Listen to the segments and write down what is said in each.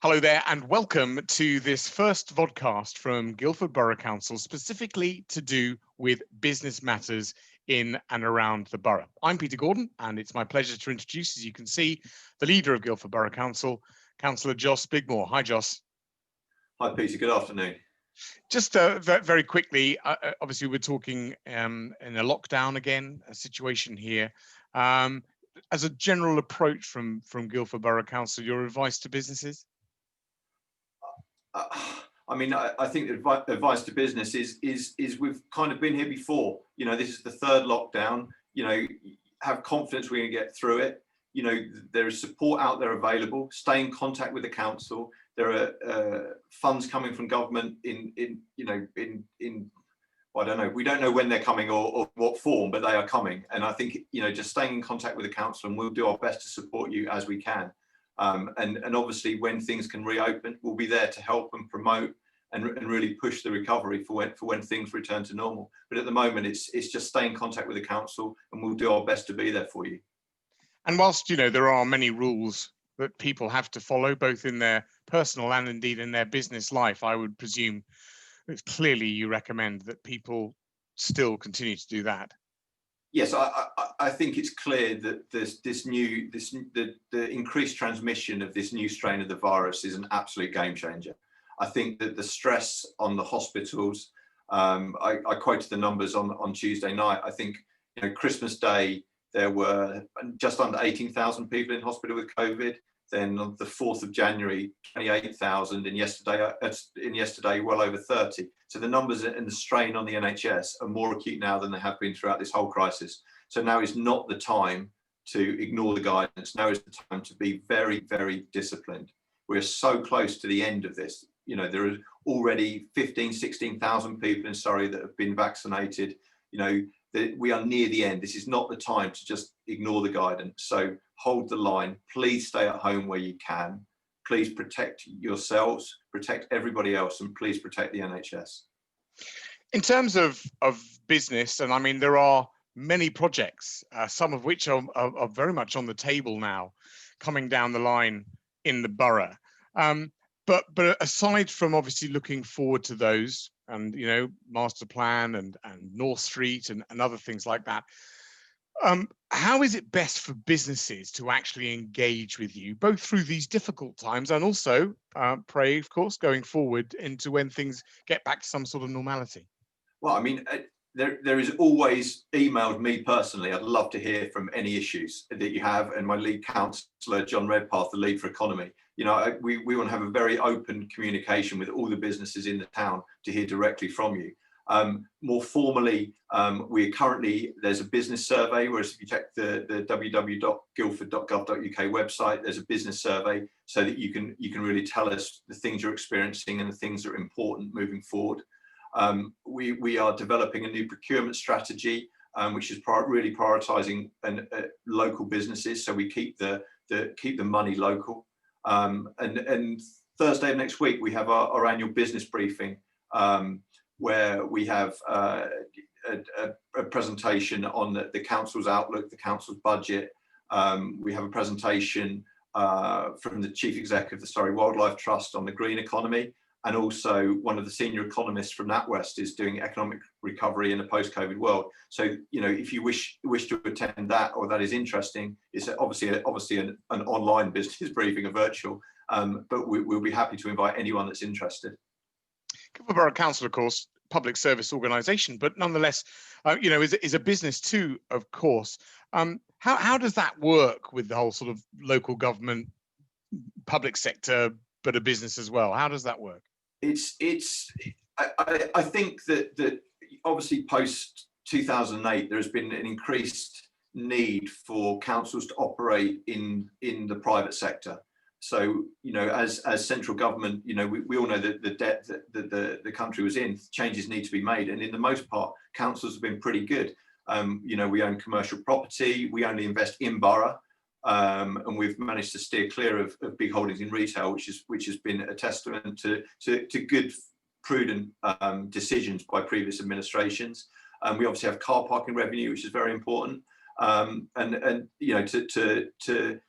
Hello there and welcome to this first vodcast from Guildford Borough Council, specifically to do with business matters in and around the borough. I'm Peter Gordon and it's my pleasure to introduce, as you can see, the leader of Guildford Borough Council, Councillor Bigmore. Hi, Joss. Hi, Peter. Good afternoon. Just very quickly, obviously we're talking in a lockdown again, a situation here. As a general approach from Guildford Borough Council, your advice to businesses? I think advice to business is we've kind of been here before. You know, this is the third lockdown. You know, have confidence we're going to get through it. You know, there is support out there available. Stay in contact with the council. There are funds coming from government in I don't know. We don't know when they're coming or what form, but they are coming. And I think, you know, just staying in contact with the council, and we'll do our best to support you as we can. And obviously, when things can reopen, we'll be there to help and promote and really push the recovery for when things return to normal. But at the moment, it's just stay in contact with the council, and we'll do our best to be there for you. And whilst, you know, there are many rules that people have to follow, both in their personal and indeed in their business life, I would presume that clearly you recommend that people still continue to do that. Yes, I think it's clear that the increased transmission of this new strain of the virus is an absolute game changer. I think that the stress on the hospitals, I quoted the numbers on Tuesday night. I think, you know, Christmas Day, there were just under 18,000 people in hospital with COVID. Then on the 4th of January, 28,000, and yesterday, well over 30. So the numbers and the strain on the NHS are more acute now than they have been throughout this whole crisis. So now is not the time to ignore the guidance. Now is the time to be very, very disciplined. We're so close to the end of this. You know, there are already 16,000 people in Surrey that have been vaccinated. You know, we are near the end. This is not the time to just ignore the guidance. So hold the line. Please stay at home where you can. Please protect yourselves, protect everybody else, and please protect the NHS. In terms of business, and I mean, there are many projects, some of which are very much on the table now, coming down the line in the borough. But aside from obviously looking forward to those, and, you know, master plan and North Street and other things like that, how is it best for businesses to actually engage with you, both through these difficult times and also, pray, of course, going forward into when things get back to some sort of normality? Well, I mean, there is always emailed me personally. I'd love to hear from any issues that you have, and my lead councillor, John Redpath, the lead for economy. You know, we want to have a very open communication with all the businesses in the town to hear directly from you. More formally, there's a business survey, whereas if you check the www.guildford.gov.uk website, there's a business survey so that you can really tell us the things you're experiencing and the things that are important moving forward. We are developing a new procurement strategy, which is really prioritising local businesses, so we keep the money local. And Thursday of next week, we have our annual business briefing, where we have a presentation on the council's outlook, the council's budget. We have a presentation from the chief exec of the Surrey Wildlife Trust on the green economy, and also one of the senior economists from NatWest is doing economic recovery in a post-COVID world. So, you know, if you wish to attend that, or that is interesting, it's obviously an online business briefing, a virtual, but we'll be happy to invite anyone that's interested. Guildford Borough Council, of course, public service organisation, but nonetheless, you know, is a business too, of course. How does that work with the whole sort of local government, public sector, but a business as well? How does that work? I think that obviously post 2008, there has been an increased need for councils to operate in the private sector. So, you know, as central government, you know, we all know that the debt that the country was in, changes need to be made. And in the most part, councils have been pretty good. You know, we own commercial property, we only invest in borough, and we've managed to steer clear of big holdings in retail, which has been a testament to good, prudent decisions by previous administrations. We obviously have car parking revenue, which is very important. And you know, to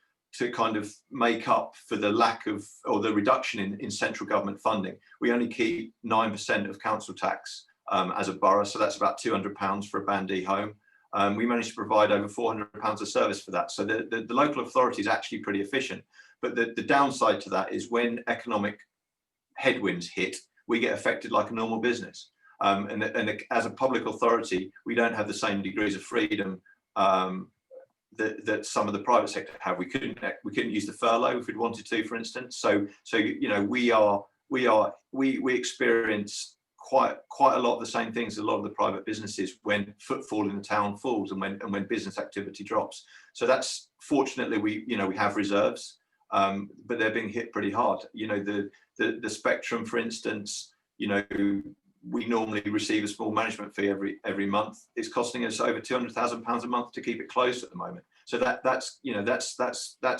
kind of make up for the lack of, or the reduction in central government funding, we only keep 9% of council tax as a borough, so that's about £200 for a Band D home. We managed to provide over £400 of service for that. So the local authority is actually pretty efficient. But the downside to that is when economic headwinds hit, we get affected like a normal business. And as a public authority, we don't have the same degrees of freedom that some of the private sector have. We couldn't use the furlough if we'd wanted to, for instance. So you know, we experience quite a lot of the same things as a lot of the private businesses when footfall in the town falls and when business activity drops. So that's, fortunately, we have reserves, but they're being hit pretty hard. You know, the spectrum, for instance, you know, we normally receive a small management fee every month. It's costing us over £200,000 a month to keep it closed at the moment. So that's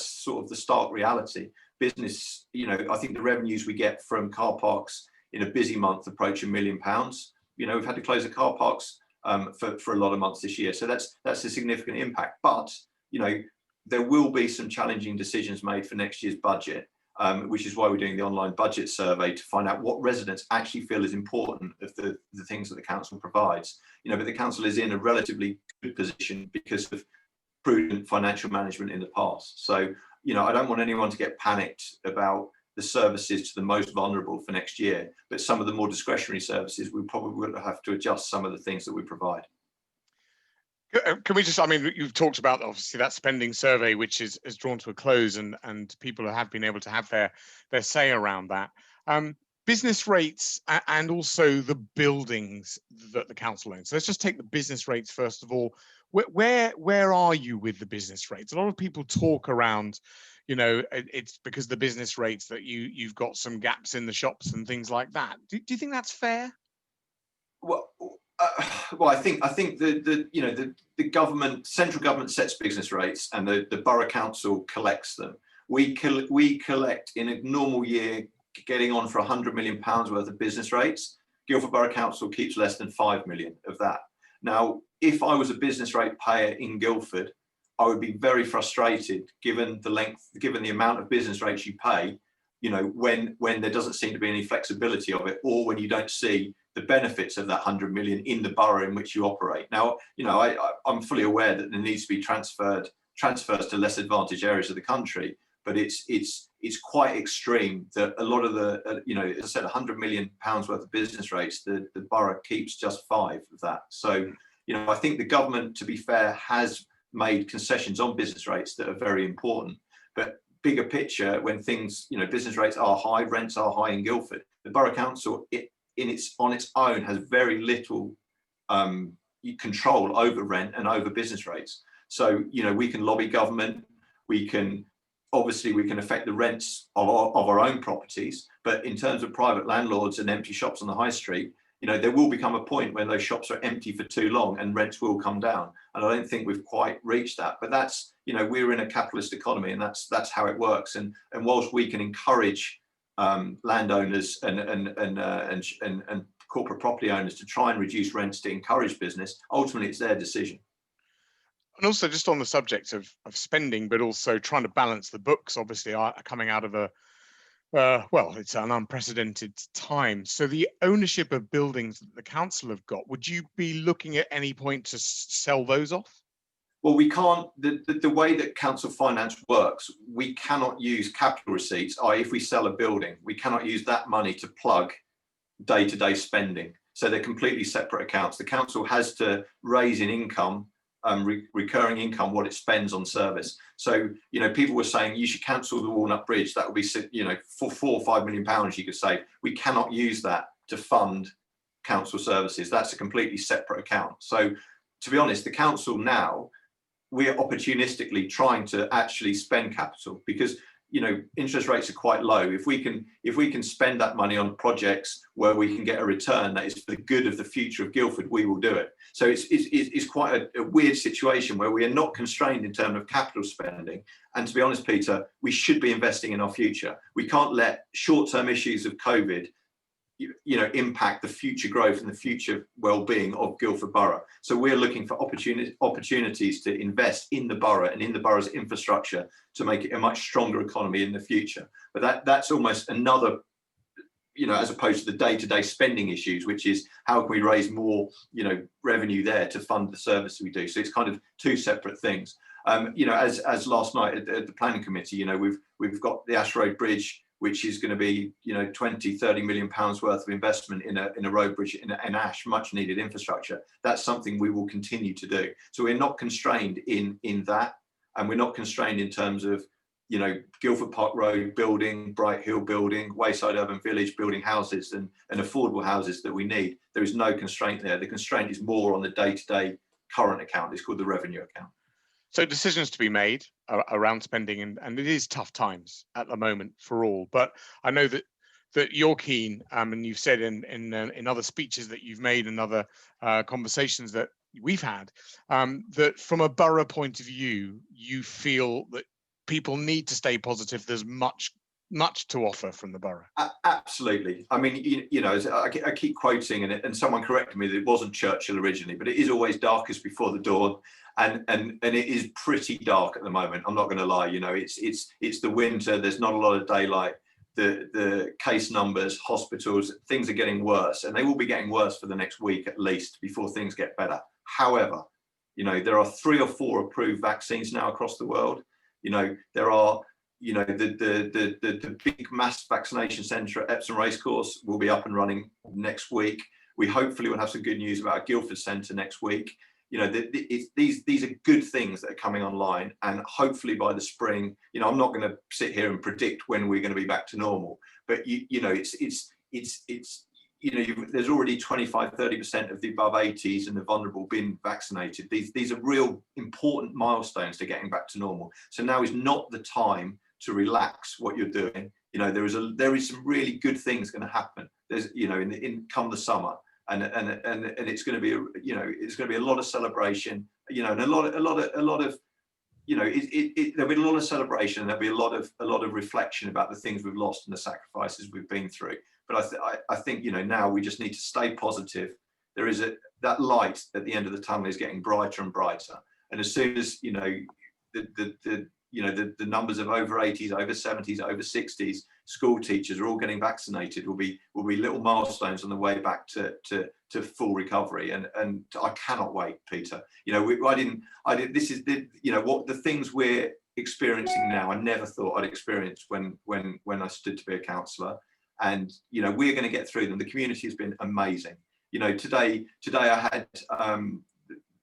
sort of the stark reality. Business, you know, I think the revenues we get from car parks in a busy month approach £1 million. You know, we've had to close the car parks for a lot of months this year. So that's a significant impact. But, you know, there will be some challenging decisions made for next year's budget, which is why we're doing the online budget survey to find out what residents actually feel is important of the things that the council provides. You know, but the council is in a relatively good position because of prudent financial management in the past. So, you know, I don't want anyone to get panicked about the services to the most vulnerable for next year, but some of the more discretionary services, we probably will have to adjust some of the things that we provide. Can we just, I mean, you've talked about obviously that spending survey, which is drawn to a close, and people have been able to have their say around that. Business rates and also the buildings that the council owns. So let's just take the business rates first of all. Where are you with the business rates? A lot of people talk around, you know, it's because the business rates that you've got some gaps in the shops and things like that. Do you think that's fair? Well, I think the government, central government sets business rates, and the borough council collects them. We collect in a normal year, getting on for £100 million worth of business rates. Guildford Borough Council keeps less than 5 million of that. Now, if I was a business rate payer in Guildford, I would be very frustrated given the amount of business rates you pay, you know, when there doesn't seem to be any flexibility of it, or when you don't see the benefits of that 100 million in the borough in which you operate. Now, you know, I'm fully aware that there needs to be transfers to less advantaged areas of the country, but it's quite extreme that a lot of the, you know, as I said, £100 million worth of business rates, the borough keeps just 5 of that. So, you know, I think the government, to be fair, has made concessions on business rates that are very important. But bigger picture, when things, you know, business rates are high, rents are high in Guildford, the borough council on its own has very little control over rent and over business rates. So, you know, we can lobby government, we can affect the rents of our own properties, but in terms of private landlords and empty shops on the high street, you know, there will become a point when those shops are empty for too long and rents will come down. And I don't think we've quite reached that. But that's, you know, we're in a capitalist economy, and that's how it works. And whilst we can encourage landowners and corporate property owners to try and reduce rents to encourage business, ultimately it's their decision. And also, just on the subject of spending, but also trying to balance the books, obviously, are coming out of well, it's an unprecedented time. So the ownership of buildings that the council have got, would you be looking at any point to sell those off? Well, we can't, the way that council finance works, we cannot use capital receipts, i.e. if we sell a building, we cannot use that money to plug day-to-day spending. So they're completely separate accounts. The council has to raise in income, recurring income, what it spends on service. So, you know, people were saying you should cancel the Walnut Bridge. That would be, you know, for £4 or £5 million you could save. We cannot use that to fund council services. That's a completely separate account. So, to be honest, the council now, we're opportunistically trying to actually spend capital because, you know, interest rates are quite low. If we can spend that money on projects where we can get a return that is for the good of the future of Guildford, we will do it. So it's quite a weird situation where we are not constrained in terms of capital spending. And to be honest, Peter, we should be investing in our future. We can't let short-term issues of COVID impact the future growth and the future well-being of Guildford Borough. So we're looking for opportunities to invest in the borough and in the borough's infrastructure to make it a much stronger economy in the future. But that's almost another, as opposed to the day-to-day spending issues, which is how can we raise more, revenue there to fund the service we do. So it's kind of two separate things. As last night at the planning committee, we've got the Ash Road Bridge, which is going to be, 20-30 million pounds worth of investment in a road bridge in Ash, much needed infrastructure. That's something we will continue to do. So we're not constrained in that, and we're not constrained in terms of, Guildford Park Road building, Bright Hill building, Wayside Urban Village building houses and affordable houses that we need. There is no constraint there. The constraint is more on the day-to-day current account. It's called the revenue account. So decisions to be made around spending, and it is tough times at the moment for all. But I know that you're keen, and you've said in other speeches that you've made and other conversations that we've had, that from a borough point of view, you feel that people need to stay positive. There's much to offer from the borough. Absolutely. I mean, I keep quoting, and someone corrected me that it wasn't Churchill originally, but it is always darkest before the dawn, and it is pretty dark at the moment. I'm not going to lie. It's the winter. There's not a lot of daylight. The case numbers, hospitals, things are getting worse, and they will be getting worse for the next week at least before things get better. However, there are 3 or 4 approved vaccines now across the world. There are, the big mass vaccination centre at Epsom Racecourse will be up and running next week. We hopefully will have some good news about our Guildford Centre next week. These are good things that are coming online, and hopefully by the spring, I'm not going to sit here and predict when we're going to be back to normal, but there's already 25-30% of the above 80s and the vulnerable been vaccinated. These are real important milestones to getting back to normal. So now is not the time to relax what you're doing. There is some really good things going to happen. There's in come the summer, and it's going to be it's going to be a lot of celebration. And a lot of there'll be a lot of celebration. There'll be a lot of reflection about the things we've lost and the sacrifices we've been through. But I think now we just need to stay positive. There is that light at the end of the tunnel is getting brighter and brighter. And as soon as the numbers of over 80s, over 70s, over 60s school teachers are all getting vaccinated, will be little milestones on the way back to full recovery. And I cannot wait, Peter. This is what the things we're experiencing now. I never thought I'd experience when I stood to be a councillor. And we're going to get through them. The community has been amazing. Today I had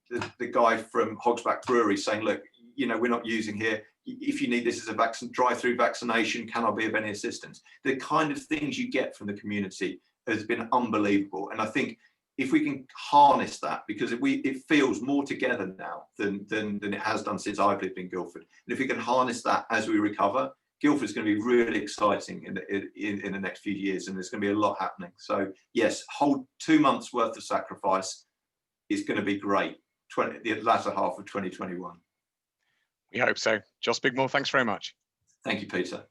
the guy from Hogsback Brewery saying, look, we're not using here. If you need this as a drive-through vaccination, can I be of any assistance? The kind of things you get from the community has been unbelievable. And I think if we can harness that, because it feels more together now than it has done since I've lived in Guildford. And if we can harness that as we recover, Guildford's going to be really exciting in the next few years, and there's going to be a lot happening. So yes, whole 2 months worth of sacrifice is going to be great. The latter half of 2021. We hope so. Joss Bigmore, thanks very much. Thank you, Peter.